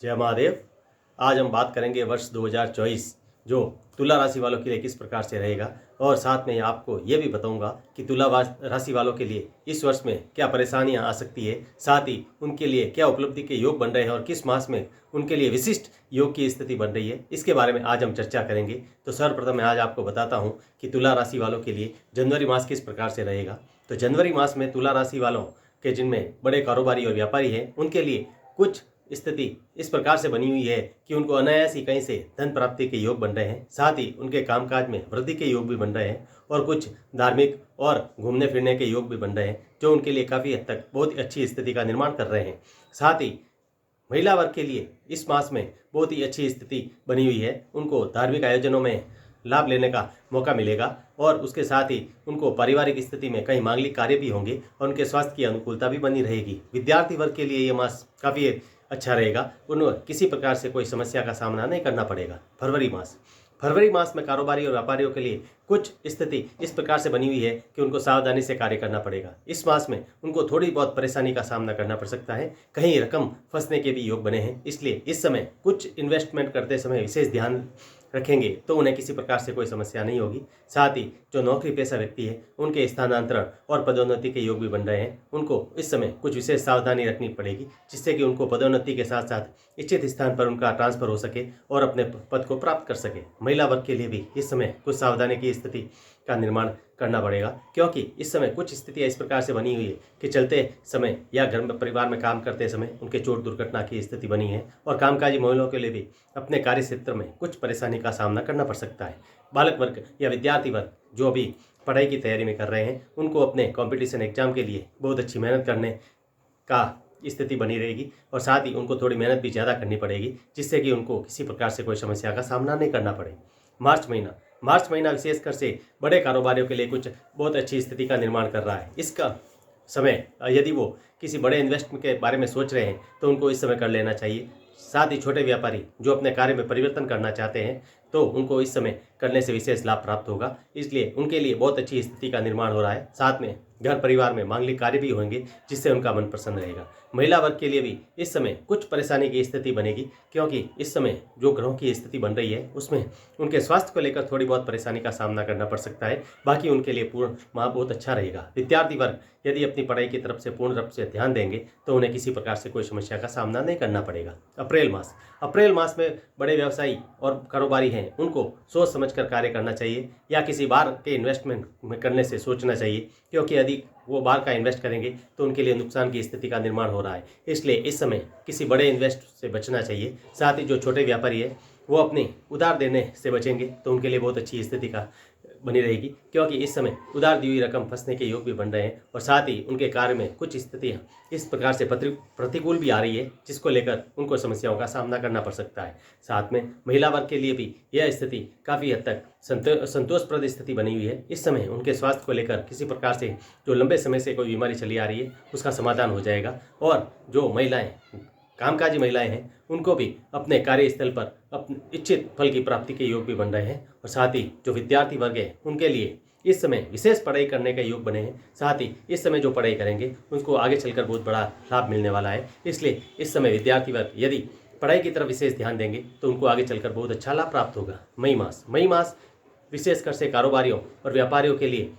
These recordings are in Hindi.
जय महादेव। आज हम बात करेंगे वर्ष 2024 जो तुला राशि वालों के लिए किस प्रकार से रहेगा, और साथ में आपको ये भी बताऊंगा कि तुला राशि वालों के लिए इस वर्ष में क्या परेशानियां आ सकती है, साथ ही उनके लिए क्या उपलब्धि के योग बन रहे हैं और किस मास में उनके लिए विशिष्ट योग की स्थिति बन रही है। इसके बारे में आज हम चर्चा करेंगे। तो सर्वप्रथम मैं आज आपको बताता हूँ कि तुला राशि वालों के लिए जनवरी मास किस प्रकार से रहेगा। तो जनवरी मास में तुला राशि वालों के जिनमें बड़े कारोबारी और व्यापारी हैं उनके लिए कुछ स्थिति इस प्रकार से बनी हुई है कि उनको अनायास ही कहीं से धन प्राप्ति के योग बन रहे हैं, साथ ही उनके कामकाज में वृद्धि के योग भी बन रहे हैं और कुछ धार्मिक और घूमने फिरने के योग भी बन रहे हैं जो उनके लिए काफ़ी हद तक बहुत अच्छी स्थिति का निर्माण कर रहे हैं। साथ ही महिला वर्ग के लिए इस मास में बहुत ही अच्छी स्थिति बनी हुई है। उनको धार्मिक आयोजनों में लाभ लेने का मौका मिलेगा और उसके साथ ही उनको पारिवारिक स्थिति में कई मांगलिक कार्य भी होंगे और उनके स्वास्थ्य की अनुकूलता भी बनी रहेगी। विद्यार्थी वर्ग के लिए ये मास काफ़ी अच्छा रहेगा। उन्हें किसी प्रकार से कोई समस्या का सामना नहीं करना पड़ेगा। फरवरी मास में कारोबारी और व्यापारियों के लिए कुछ स्थिति इस प्रकार से बनी हुई है कि उनको सावधानी से कार्य करना पड़ेगा। इस मास में उनको थोड़ी बहुत परेशानी का सामना करना पड़ सकता है, कहीं रकम फंसने के भी योग बने हैं, इसलिए इस समय कुछ इन्वेस्टमेंट करते समय विशेष ध्यान रखेंगे तो उन्हें किसी प्रकार से कोई समस्या नहीं होगी। साथ ही जो नौकरी पेशा व्यक्ति है उनके स्थानांतरण और पदोन्नति के योग भी बन रहे हैं। उनको इस समय कुछ विशेष सावधानी रखनी पड़ेगी जिससे कि उनको पदोन्नति के साथ साथ इच्छित स्थान पर उनका ट्रांसफर हो सके और अपने पद को प्राप्त कर सके। महिला वर्ग के लिए भी इस समय कुछ सावधानी की स्थिति का निर्माण करना पड़ेगा, क्योंकि इस समय कुछ स्थितियां इस प्रकार से बनी हुई है कि चलते समय या घर में परिवार में काम करते समय उनके चोट दुर्घटना की स्थिति बनी है और कामकाजी महिलाओं के लिए भी अपने कार्य क्षेत्र में कुछ परेशानी का सामना करना पड़ सकता है। बालक वर्ग या विद्यार्थी वर्ग जो अभी पढ़ाई की तैयारी में कर रहे हैं उनको अपने कॉम्पिटिशन एग्जाम के लिए बहुत अच्छी मेहनत करने का स्थिति बनी रहेगी और साथ ही उनको थोड़ी मेहनत भी ज़्यादा करनी पड़ेगी जिससे कि उनको किसी प्रकार से कोई समस्या का सामना नहीं करना पड़े। मार्च महीना विशेषकर से बड़े कारोबारियों के लिए कुछ बहुत अच्छी स्थिति का निर्माण कर रहा है। इसका समय यदि वो किसी बड़े इन्वेस्टमेंट के बारे में सोच रहे हैं तो उनको इस समय कर लेना चाहिए। साथ ही छोटे व्यापारी जो अपने कार्य में परिवर्तन करना चाहते हैं तो उनको इस समय करने से विशेष लाभ प्राप्त होगा, इसलिए उनके लिए बहुत अच्छी स्थिति का निर्माण हो रहा है। साथ में घर परिवार में मांगलिक कार्य भी होंगे जिससे उनका मन प्रसन्न रहेगा। महिला वर्ग के लिए भी इस समय कुछ परेशानी की स्थिति बनेगी, क्योंकि इस समय जो ग्रहों की स्थिति बन रही है उसमें उनके स्वास्थ्य को लेकर थोड़ी बहुत परेशानी का सामना करना पड़ सकता है। बाकी उनके लिए पूर्ण माह बहुत अच्छा रहेगा। विद्यार्थी वर्ग यदि अपनी पढ़ाई की तरफ से पूर्ण रूप से ध्यान देंगे तो उन्हें किसी प्रकार से कोई समस्या का सामना नहीं करना पड़ेगा। अप्रैल मास में बड़े व्यवसायी और कारोबारी हैं उनको सोच समझकर कार्य करना चाहिए या किसी बार के इन्वेस्टमेंट में करने से सोचना चाहिए, क्योंकि यदि वो बाहर का इन्वेस्ट करेंगे तो उनके लिए नुकसान की स्थिति का निर्माण हो रहा है, इसलिए इस समय किसी बड़े इन्वेस्ट से बचना चाहिए। साथ ही जो छोटे व्यापारी है वो अपने उधार देने से बचेंगे तो उनके लिए बहुत अच्छी स्थिति का बनी रहेगी, क्योंकि इस समय उधार दी हुई रकम फंसने के योग भी बन रहे हैं और साथ ही उनके कार्य में कुछ स्थितियां इस प्रकार से प्रतिकूल भी आ रही है जिसको लेकर उनको समस्याओं का सामना करना पड़ सकता है। साथ में महिला वर्ग के लिए भी यह स्थिति काफ़ी हद तक संतोषप्रद स्थिति बनी हुई है। इस समय उनके स्वास्थ्य को लेकर किसी प्रकार से जो लंबे समय से कोई बीमारी चली आ रही है उसका समाधान हो जाएगा और जो महिलाएं कामकाजी महिलाएं हैं उनको भी अपने कार्यस्थल पर अपने इच्छित फल की प्राप्ति के योग भी बन रहे हैं और साथ ही जो विद्यार्थी वर्ग है उनके लिए इस समय विशेष पढ़ाई करने के योग बने हैं। साथ ही इस समय जो पढ़ाई करेंगे उनको आगे चलकर बहुत बड़ा लाभ मिलने वाला है, इसलिए इस समय विद्यार्थी वर्ग यदि पढ़ाई की तरफ विशेष ध्यान देंगे तो उनको आगे चलकर बहुत अच्छा लाभ प्राप्त होगा। मई मास विशेषकर से कारोबारियों और व्यापारियों के लिए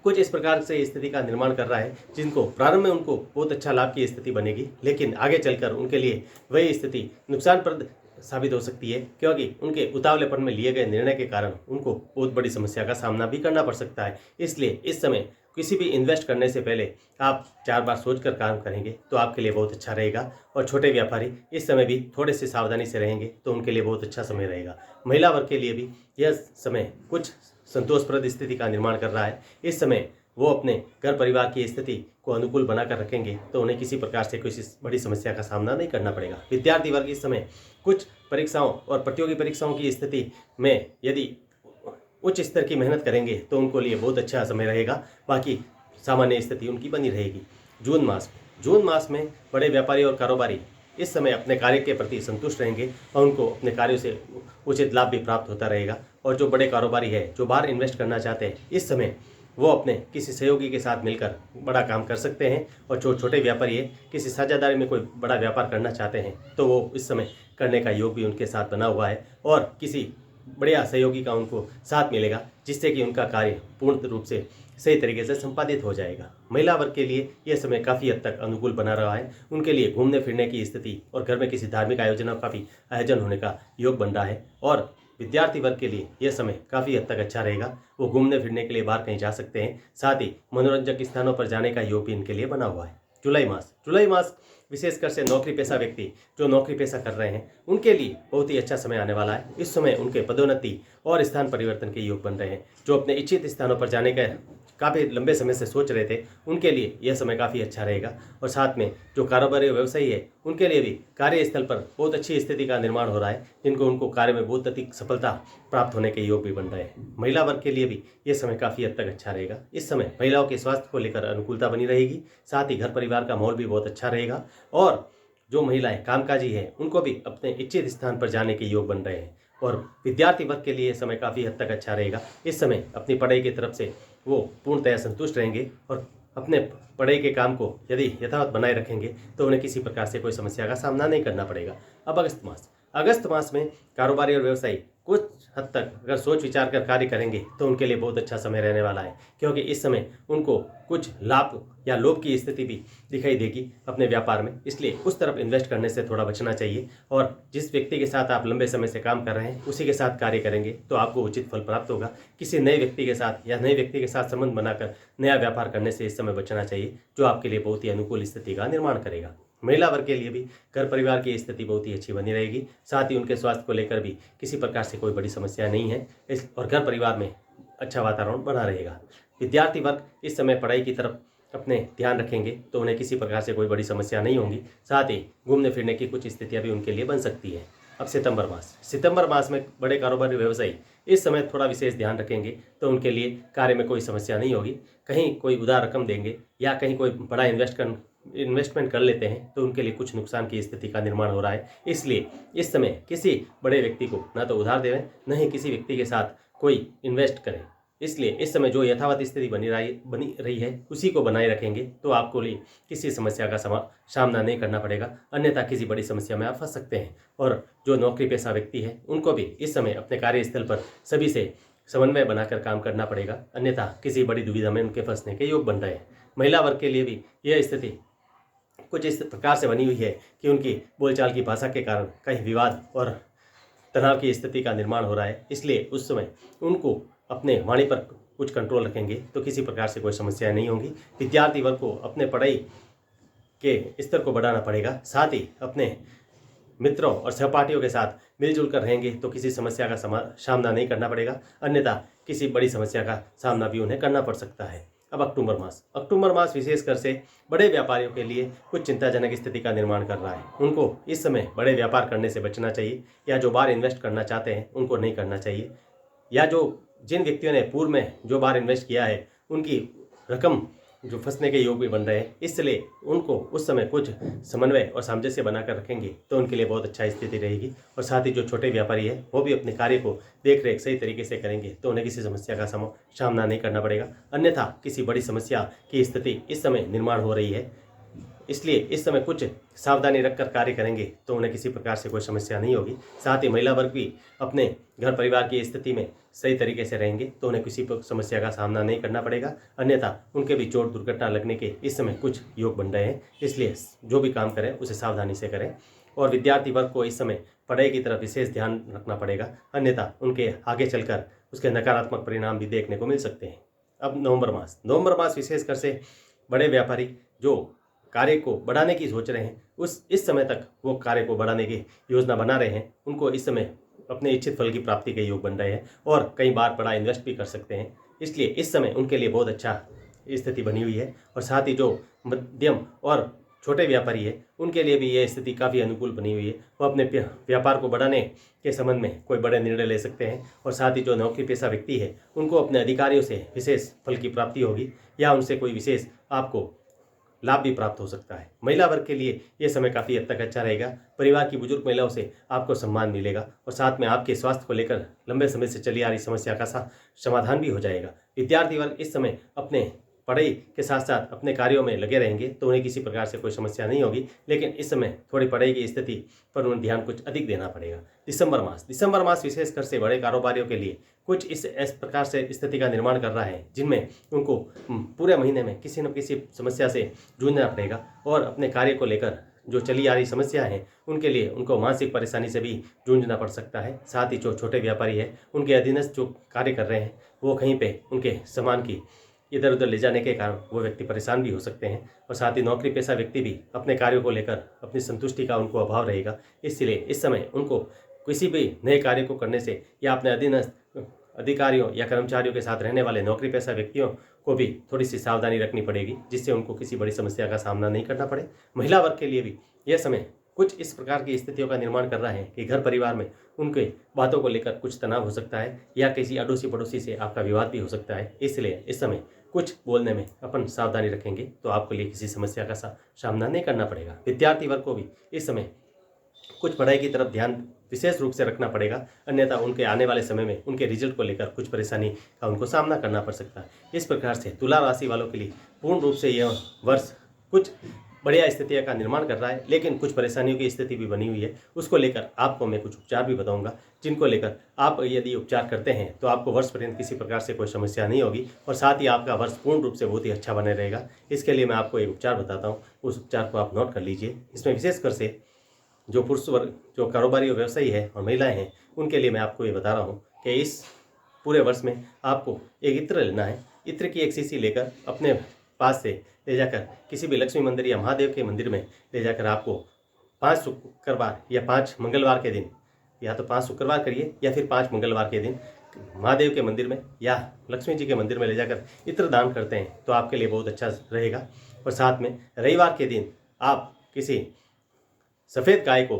कुछ इस प्रकार से स्थिति का निर्माण कर रहा है जिनको प्रारंभ में उनको बहुत अच्छा लाभ की स्थिति बनेगी, लेकिन आगे चलकर उनके लिए वही स्थिति नुकसानप्रद साबित हो सकती है, क्योंकि उनके उतावलेपन में लिए गए निर्णय के कारण उनको बहुत बड़ी समस्या का सामना भी करना पड़ सकता है। इसलिए इस समय किसी भी इन्वेस्ट करने से पहले आप 4 बार सोचकर काम करेंगे तो आपके लिए बहुत अच्छा रहेगा और छोटे व्यापारी इस समय भी थोड़े से सावधानी से रहेंगे तो उनके लिए बहुत अच्छा समय रहेगा। महिला वर्ग के लिए भी यह समय कुछ संतोषप्रद स्थिति का निर्माण कर रहा है। इस समय वो अपने घर परिवार की स्थिति को अनुकूल बनाकर रखेंगे तो उन्हें किसी प्रकार से किसी बड़ी समस्या का सामना नहीं करना पड़ेगा। विद्यार्थी वर्ग इस समय कुछ परीक्षाओं और प्रतियोगी परीक्षाओं की स्थिति में यदि उच्च स्तर की मेहनत करेंगे तो उनको लिए बहुत अच्छा समय रहेगा, बाकी सामान्य स्थिति उनकी बनी रहेगी। जून मास में बड़े व्यापारी और कारोबारी इस समय अपने कार्य के प्रति संतुष्ट रहेंगे और उनको अपने कार्यों से उचित लाभ भी प्राप्त होता रहेगा। और जो बड़े कारोबारी है जो बाहर इन्वेस्ट करना चाहते हैं इस समय वो अपने किसी सहयोगी के साथ मिलकर बड़ा काम कर सकते हैं। और जो छोटे व्यापारी है किसी साझेदारी में कोई बड़ा व्यापार करना चाहते हैं तो वो इस समय करने का योग भी उनके साथ बना हुआ है और किसी बढ़िया सहयोगी का उनको साथ मिलेगा, जिससे कि उनका कार्य पूर्ण रूप से सही तरीके से संपादित हो जाएगा। महिला वर्ग के लिए यह समय काफ़ी हद तक अनुकूल बना रहा है। उनके लिए घूमने फिरने की स्थिति और घर में किसी धार्मिक आयोजनों का भी आयोजन होने का योग बन रहा है। और विद्यार्थी वर्ग के लिए यह समय काफ़ी हद तक अच्छा रहेगा। वो घूमने फिरने के लिए बाहर कहीं जा सकते हैं। साथ ही मनोरंजक स्थानों पर जाने का योग भी इनके लिए बना हुआ है। जुलाई मास विशेषकर से नौकरी पेशा व्यक्ति जो नौकरी पेशा कर रहे हैं उनके लिए बहुत ही अच्छा समय आने वाला है। इस समय उनके पदोन्नति और स्थान परिवर्तन के योग बन रहे हैं। जो अपने इच्छित स्थानों पर जाने का काफ़ी लंबे समय से सोच रहे थे उनके लिए यह समय काफ़ी अच्छा रहेगा। और साथ में जो कारोबारी व्यवसायी है उनके लिए भी कार्यस्थल पर बहुत अच्छी स्थिति का निर्माण हो रहा है, जिनको उनको कार्य में बहुत अधिक सफलता प्राप्त होने के योग भी बन रहे हैं। महिला वर्ग के लिए भी यह समय काफ़ी हद तक अच्छा रहेगा। इस समय महिलाओं के स्वास्थ्य को लेकर अनुकूलता बनी रहेगी। साथ ही घर परिवार का माहौल भी बहुत अच्छा रहेगा। और जो महिलाएं कामकाजी हैं उनको भी अपने इच्छित स्थान पर जाने के योग बन रहे हैं। और विद्यार्थी वर्ग के लिए समय काफ़ी हद तक अच्छा रहेगा। इस समय अपनी पढ़ाई की तरफ से वो पूर्णतया संतुष्ट रहेंगे और अपने पढ़ाई के काम को यदि यथावत बनाए रखेंगे तो उन्हें किसी प्रकार से कोई समस्या का सामना नहीं करना पड़ेगा। अब अगस्त मास में कारोबारी और व्यवसायी कुछ हद तक अगर सोच विचार कर कार्य करेंगे तो उनके लिए बहुत अच्छा समय रहने वाला है, क्योंकि इस समय उनको कुछ लाभ या लोभ की स्थिति भी दिखाई देगी अपने व्यापार में। इसलिए उस तरफ इन्वेस्ट करने से थोड़ा बचना चाहिए। और जिस व्यक्ति के साथ आप लंबे समय से काम कर रहे हैं उसी के साथ कार्य करेंगे तो आपको उचित फल प्राप्त होगा। किसी नए व्यक्ति के साथ या नए व्यक्ति के साथ संबंध बनाकर नया व्यापार करने से इस समय बचना चाहिए, जो आपके लिए बहुत ही अनुकूल स्थिति का निर्माण करेगा। महिला वर्ग के लिए भी घर परिवार की स्थिति बहुत ही अच्छी बनी रहेगी। साथ ही उनके स्वास्थ्य को लेकर भी किसी प्रकार से कोई बड़ी समस्या नहीं है और घर परिवार में अच्छा वातावरण बना रहेगा। विद्यार्थी वर्ग इस समय पढ़ाई की तरफ अपने ध्यान रखेंगे तो उन्हें किसी प्रकार से कोई बड़ी समस्या नहीं होगी। साथ ही घूमने फिरने की कुछ स्थितियां भी उनके लिए बन सकती है। अब सितंबर मास में बड़े कारोबारी व्यवसायी इस समय थोड़ा विशेष ध्यान रखेंगे तो उनके लिए कार्य में कोई समस्या नहीं होगी। कहीं कोई उधार रकम देंगे या कहीं कोई बड़ा इन्वेस्टमेंट कर लेते हैं तो उनके लिए कुछ नुकसान की स्थिति का निर्माण हो रहा है। इसलिए इस समय किसी बड़े व्यक्ति को ना तो उधार देवें, न ही किसी व्यक्ति के साथ कोई इन्वेस्ट करें। इसलिए इस समय जो यथावत स्थिति बनी रही है उसी को बनाए रखेंगे तो आपको लिए किसी समस्या का सामना नहीं करना पड़ेगा, अन्यथा किसी बड़ी समस्या में आप फंस सकते हैं। और जो नौकरी पेशा व्यक्ति है उनको भी इस समय अपने कार्यस्थल पर सभी से समन्वय बनाकर काम करना पड़ेगा, अन्यथा किसी बड़ी दुविधा में उनके फंसने के योग बन रहे हैं। महिला वर्ग के लिए भी यह स्थिति कुछ इस प्रकार से बनी हुई है कि उनकी बोलचाल की भाषा के कारण कहीं विवाद और तनाव की स्थिति का निर्माण हो रहा है। इसलिए उस समय उनको अपने वाणी पर कुछ कंट्रोल रखेंगे तो किसी प्रकार से कोई समस्या नहीं होगी। विद्यार्थी वर्ग को अपने पढ़ाई के स्तर को बढ़ाना पड़ेगा। साथ ही अपने मित्रों और सहपाठियों के साथ मिलजुल कर रहेंगे तो किसी समस्या का सामना नहीं करना पड़ेगा, अन्यथा किसी बड़ी समस्या का सामना भी उन्हें करना पड़ सकता है। अब अक्टूबर मास विशेषकर से बड़े व्यापारियों के लिए कुछ चिंताजनक स्थिति का निर्माण कर रहा है। उनको इस समय बड़े व्यापार करने से बचना चाहिए, या जो बार इन्वेस्ट करना चाहते हैं उनको नहीं करना चाहिए, या जिन व्यक्तियों ने पूर्व में जो बार इन्वेस्ट किया है उनकी रकम जो फंसने के योग भी बन रहे हैं, इसलिए उनको उस समय कुछ समन्वय और सामंजस्य बनाकर रखेंगे तो उनके लिए बहुत अच्छा स्थिति रहेगी। और साथ ही जो छोटे व्यापारी है वो भी अपने कार्य को देख रेख सही तरीके से करेंगे तो उन्हें किसी समस्या का सामना नहीं करना पड़ेगा, अन्यथा किसी बड़ी समस्या की स्थिति इस समय निर्माण हो रही है। इसलिए इस समय कुछ सावधानी रखकर कार्य करेंगे तो उन्हें किसी प्रकार से कोई समस्या नहीं होगी। साथ ही महिला वर्ग भी अपने घर परिवार की स्थिति में सही तरीके से रहेंगे तो उन्हें किसी समस्या का सामना नहीं करना पड़ेगा, अन्यथा उनके भी चोट दुर्घटना लगने के इस समय कुछ योग बन रहे हैं। इसलिए जो भी काम करें उसे सावधानी से करें। और विद्यार्थी वर्ग को इस समय पढ़ाई की तरफ विशेष ध्यान रखना पड़ेगा, अन्यथा उनके आगे चलकर उसके नकारात्मक परिणाम भी देखने को मिल सकते हैं। अब नवंबर मास विशेषकर से बड़े व्यापारी जो कार्य को बढ़ाने की सोच रहे हैं इस समय तक वो कार्य को बढ़ाने की योजना बना रहे हैं, उनको इस समय अपने इच्छित फल की प्राप्ति के योग बन रहे हैं और कई बार बड़ा इन्वेस्ट भी कर सकते हैं। इसलिए इस समय उनके लिए बहुत अच्छा स्थिति बनी हुई है। और साथ ही जो मध्यम और छोटे व्यापारी है उनके लिए भी यह स्थिति काफ़ी अनुकूल बनी हुई है। वो अपने व्यापार को बढ़ाने के संबंध में कोई बड़े निर्णय ले सकते हैं। और साथ ही जो नौकरी पेशा व्यक्ति है उनको अपने अधिकारियों से विशेष फल की प्राप्ति होगी, या उनसे कोई विशेष आपको लाभ भी प्राप्त हो सकता है। महिला वर्ग के लिए यह समय काफ़ी हद तक अच्छा रहेगा। परिवार की बुजुर्ग महिलाओं से आपको सम्मान मिलेगा और साथ में आपके स्वास्थ्य को लेकर लंबे समय से चली आ रही समस्या का समाधान भी हो जाएगा। विद्यार्थी वर्ग इस समय अपने पढ़ाई के साथ साथ अपने कार्यों में लगे रहेंगे तो उन्हें किसी प्रकार से कोई समस्या नहीं होगी, लेकिन इस समय थोड़ी पढ़ाई की स्थिति पर उन्हें ध्यान कुछ अधिक देना पड़ेगा। दिसंबर मास विशेषकर से बड़े कारोबारियों के लिए कुछ इस प्रकार से स्थिति का निर्माण कर रहा है जिनमें उनको पूरे महीने में किसी न किसी समस्या से जूझना पड़ेगा और अपने कार्य को लेकर जो चली आ रही समस्या है उनके लिए उनको मानसिक परेशानी से भी जूझना पड़ सकता है। साथ ही जो छोटे व्यापारी हैं उनके अधीनस्थ जो कार्य कर रहे हैं वो कहीं पे उनके सामान की इधर उधर ले जाने के कारण वो व्यक्ति परेशान भी हो सकते हैं और साथ ही नौकरी पेशा व्यक्ति भी अपने कार्यों को लेकर अपनी संतुष्टि का उनको अभाव रहेगा। इसलिए इस समय उनको किसी भी नए कार्य को करने से या अपने अधीनस्थ अधिकारियों या कर्मचारियों के साथ रहने वाले नौकरी पेशा व्यक्तियों को भी थोड़ी सी सावधानी रखनी पड़ेगी जिससे उनको किसी बड़ी समस्या का सामना नहीं करना पड़े। महिला वर्ग के लिए भी यह समय कुछ इस प्रकार की स्थितियों का निर्माण कर रहा है कि घर परिवार में उनके बातों को लेकर कुछ तनाव हो सकता है या किसी अड़ोसी पड़ोसी से आपका विवाद भी हो सकता है। इसलिए इस समय कुछ बोलने में अपन सावधानी रखेंगे तो आपके लिए किसी समस्या का सामना नहीं करना पड़ेगा। विद्यार्थी वर्ग को भी इस समय कुछ पढ़ाई की तरफ ध्यान विशेष रूप से रखना पड़ेगा, अन्यथा उनके आने वाले समय में उनके रिजल्ट को लेकर कुछ परेशानी का उनको सामना करना पड़ सकता है। इस प्रकार से तुला राशि वालों के लिए पूर्ण रूप से यह वर्ष कुछ बढ़िया स्थितियों का निर्माण कर रहा है, लेकिन कुछ परेशानियों की स्थिति भी बनी हुई है। उसको लेकर आपको मैं कुछ उपचार भी बताऊंगा जिनको लेकर आप यदि उपचार करते हैं तो आपको वर्ष पर्यंत किसी प्रकार से कोई समस्या नहीं होगी और साथ ही आपका वर्ष पूर्ण रूप से बहुत ही अच्छा बने रहेगा। इसके लिए मैं आपको एक उपचार बताता हूँ, उस उपचार को आप नोट कर लीजिए। इसमें विशेषकर से जो पुरुष वर्ग जो कारोबारी और व्यवसायी है और महिलाएं हैं उनके लिए मैं आपको ये बता रहा हूँ कि इस पूरे वर्ष में आपको एक इत्र लेना है। इत्र की एक शीशी लेकर अपने पास से ले जाकर किसी भी लक्ष्मी मंदिर या महादेव के मंदिर में ले जाकर आपको 5 शुक्रवार या 5 मंगलवार के दिन, या तो 5 शुक्रवार करिए या फिर 5 मंगलवार के दिन महादेव के मंदिर में या लक्ष्मी जी के मंदिर में ले जाकर इत्र दान करते हैं तो आपके लिए बहुत अच्छा रहेगा। और साथ में रविवार के दिन आप किसी सफ़ेद गाय को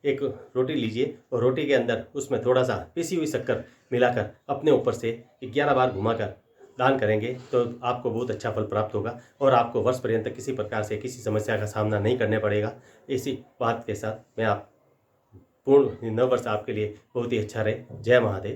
एक रोटी लीजिए और रोटी के अंदर उसमें थोड़ा सा पिसी हुई शक्कर मिलाकर अपने ऊपर से 11 बार घुमाकर दान करेंगे तो आपको बहुत अच्छा फल प्राप्त होगा और आपको वर्ष पर्यंत किसी प्रकार से किसी समस्या का सामना नहीं करने पड़ेगा। इसी बात के साथ मैं आप पूर्ण नव वर्ष आपके लिए बहुत ही अच्छा रहे। जय महादेव।